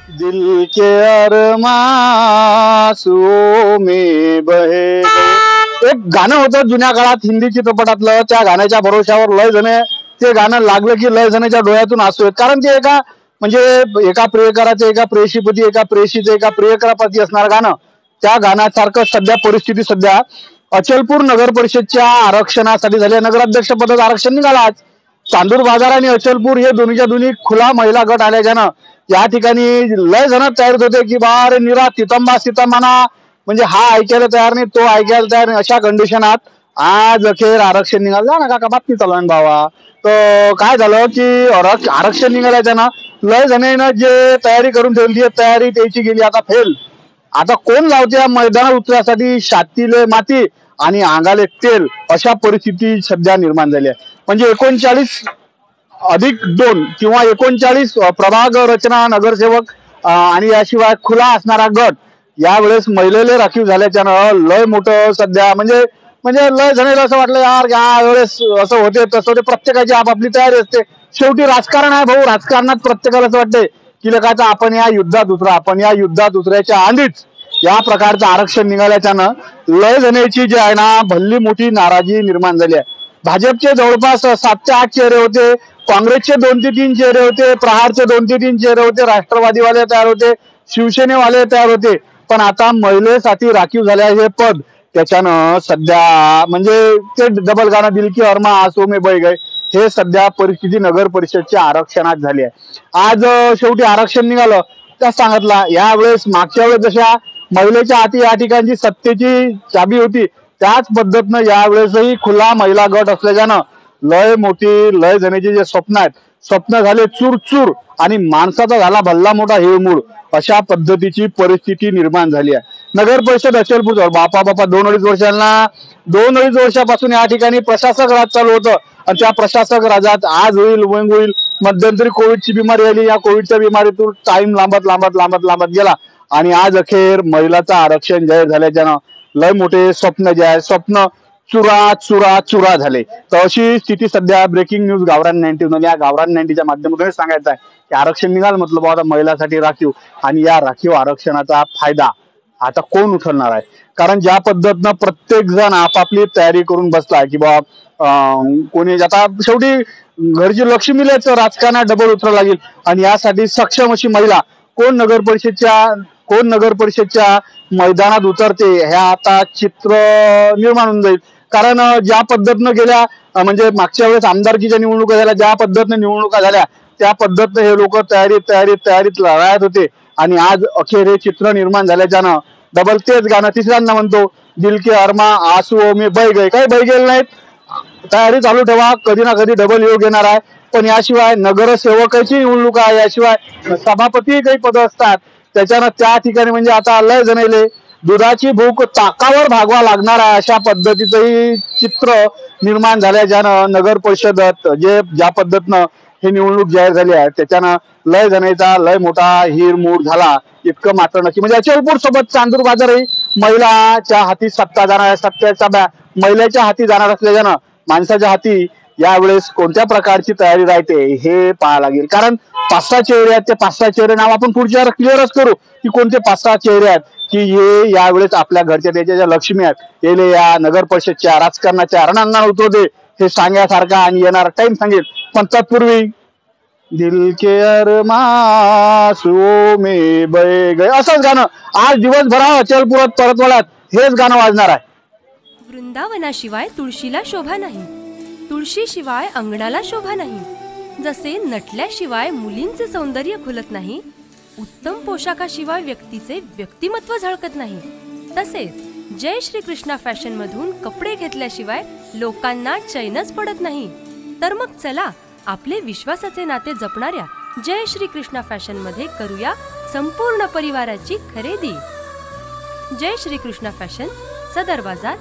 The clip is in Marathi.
दिल के अरमासुओं में बहे गए. एक गाणं होतं जुन्या काळात हिंदी चित्रपटातलं. त्या गाण्याच्या भरोश्यावर लय जणे ते गाणं लागलं की लय जणांच्या डोळ्यातून हसू येत. कारण ते म्हणजे एका प्रियकराचे एका प्रेयशीपती एका प्रेयशीचे एका प्रियकरापती असणार गाणं. त्या गाण्यासारखं सध्या परिस्थिती सध्या अचलपूर नगर परिषदच्या आरक्षणासाठी झाली. नगराध्यक्ष पदाचं आरक्षण निघालं आज. चांदूर बाजार आणि अचलपूर हे दोन्हीच्या दोन्ही खुला महिला गट आल्याच्यानं या ठिकाणी लय जण तयार होते की बारे निरा तितंबा सितंबाना म्हणजे हा ऐकायला तयार नाही तो ऐकायला तयार नाही. अशा कंडिशनात आज अखेर आरक्षण निघालं. जा ना काका बातमी चालू आहे भावा. तर काय झालं की आरक्षण निघाल्याच्यानं लय जणांना जे तयारी करून ठेवली तयारी त्याची गेली आता फेल. आता कोण लावते या मैदानात उतरण्यासाठी छातीले माती आणि अंगाले तेल अशा परिस्थिती सध्या निर्माण झाली आहे. म्हणजे 39+2 किंवा 39 प्रभाग रचना नगरसेवक आणि याशिवाय खुला असणारा गट यावेळेस महिलेले राखीव झाल्याच्यानं लय मोठं सध्या म्हणजे म्हणजे लय जणांना असं वाटलं यार यावेळेस असं होते तसं होते. प्रत्येकाची आपापली तयारी असते. शेवटी राजकारण आहे भाऊ. राजकारणात प्रत्येकाला असं वाटतंय की लकाचा आपण या युद्धात उतरा आपण या युद्धात उतरायच्या आधीच या प्रकारचं आरक्षण निघाल्याच्यानं लय जणांची जी आहे ना भल्ली मोठी नाराजी निर्माण झाली आहे. भाजपचे जवळपास 7 ते 8 चेहरे होते. काँग्रेसचे 2 ते 3 चेहरे होते. प्रहारचे 2 ते 3 चेहरे होते. राष्ट्रवादीवाले तयार होते. शिवसेनेवाले तयार होते. पण आता महिलेसाठी राखीव झाले हे पद त्याच्यानं सध्या म्हणजे ते डबल गाणं दिल की अरमा आसो में बह गए हे सध्या परिस्थिती नगर परिषदच्या आरक्षणात झाली आहे. आज शेवटी आरक्षण निघालं त्या सांगितला. यावेळेस मागच्या वेळेस जशा महिलेच्या हाती या ठिकाणची सत्तेची चाबी होती त्याच पद्धतीनं यावेळेसही खुला महिला गट असल्याच्यानं लय मोठी लय जणांची जे स्वप्न आहेत स्वप्न झाले चूर आणि माणसाचा झाला भल्ला मोठा हिळमूळ अशा पद्धतीची परिस्थिती निर्माण झाली आहे. नगर परिषद अचलपूर बापा 2-2.5 वर्षापासून या ठिकाणी प्रशासक राज चालू होतं आणि त्या प्रशासक राजात आज होईल मध्यंतरी कोविडची बिमारी आली. या कोविडच्या बिमारीतून टाइम लांबत गेला आणि आज अखेर महिलाचं आरक्षण जाहीर झाल्याच्यानं लय मोठे स्वप्न जे आहे स्वप्न चुरा झाले. तर अशी स्थिती सध्या ब्रेकिंग न्यूज गावरान 90 या गावरान 90च्या माध्यमातून सांगायचं आहे की आरक्षण निघाल म्हटलं बाबा महिलांसाठी राखीव आणि या राखीव आरक्षणाचा फायदा आता कोण उचलणार आहे. कारण ज्या पद्धतीनं प्रत्येक जण आपापली तयारी करून बसलाय की बाबा कोणी आता शेवटी घरची लक्ष्मीला तर राजकारणात डबल उतरावं लागेल आणि यासाठी सक्षम अशी महिला कोण नगर परिषदच्या मैदानात उतरते ह्या आता चित्र निर्माण होऊन जाईल. कारण ज्या पद्धतीनं गेल्या म्हणजे मागच्या वेळेस आमदारकीच्या निवडणुका झाल्या ज्या पद्धतीने निवडणुका झाल्या त्या पद्धतीने हे लोक तयारीत लढायत होते आणि आज अखेर हे चित्र निर्माण झाल्याच्यानं डबल तेच गाणं तिसऱ्यांदा म्हणतो दिल के अरमा आसुओं में बह गए. काही बह गेले नाहीत. तयारी चालू ठेवा कधी ना कधी डबल योग येणार आहे. पण याशिवाय नगरसेवकाची निवडणूक आहे याशिवाय सभापती काही पद असतात त्याच्यानं त्या ठिकाणी म्हणजे आता लय जणले दुधाची भूक ताकावर भागवा लागणार आहे अशा पद्धतीचंही चित्र निर्माण झाल्याच्यानं नगर परिषदात ज्या पद्धतीनं ही निवडणूक जाहीर झाली आहे त्याच्यानं लय जणांचा लय मोठा हिरमूड झाला इतकं मात्र नक्की. म्हणजे अचलपूर सोबत चांदूर बाजारही महिलाच्या हाती सत्ता जाणार आहे. सत्तेचा महिलेच्या हाती जाणार असल्याच्यानं माणसाच्या हाती यावेळेस कोणत्या प्रकारची तयारी राहते हे पाहायला लागेल. कारण 5-6 चेहरे आहेत. ते 5-6 चेहरे नाव आपण पुढच्या क्लिअरच करू की कोणते 5-6 चेहरे आहेत की हे यावेळेस आपल्या घरच्या त्याच्या ज्या लक्ष्मी आहेत येले या नगर परिषदच्या राजकारणाच्या रणांगणात उतरवते हे सांगण्यासारखा आणि येणारा टाइम सांगेल. पण तत्पूर्वी दिल के अरमासुओं में बह गए असंच गाणं आज दिवसभरात अचलपुरात परतवाड्यात हेच गाणं वाजणार आहे. वृंदावनाशिवाय तुळशीला शोभा नाही. तुळशीशिवाय अंगणाला शोभा नाही. जसे नटल्याशिवाय मुलींचे सौंदर्य खुलत नाही उत्तम पोशाखाशिवाय व्यक्तीचे व्यक्तिमत्व झळकत नाही तसेच जय श्री कृष्णा फॅशन मधून कपडे घेतल्याशिवाय लोकांना चैनच पडत नाही. तर मग चला आपले विश्वासाचे नाते जपणाऱ्या जय श्री कृष्णा फॅशन मध्ये करूया संपूर्ण परिवाराची खरेदी. जय श्री कृष्णा फॅशन, सदर बाजार,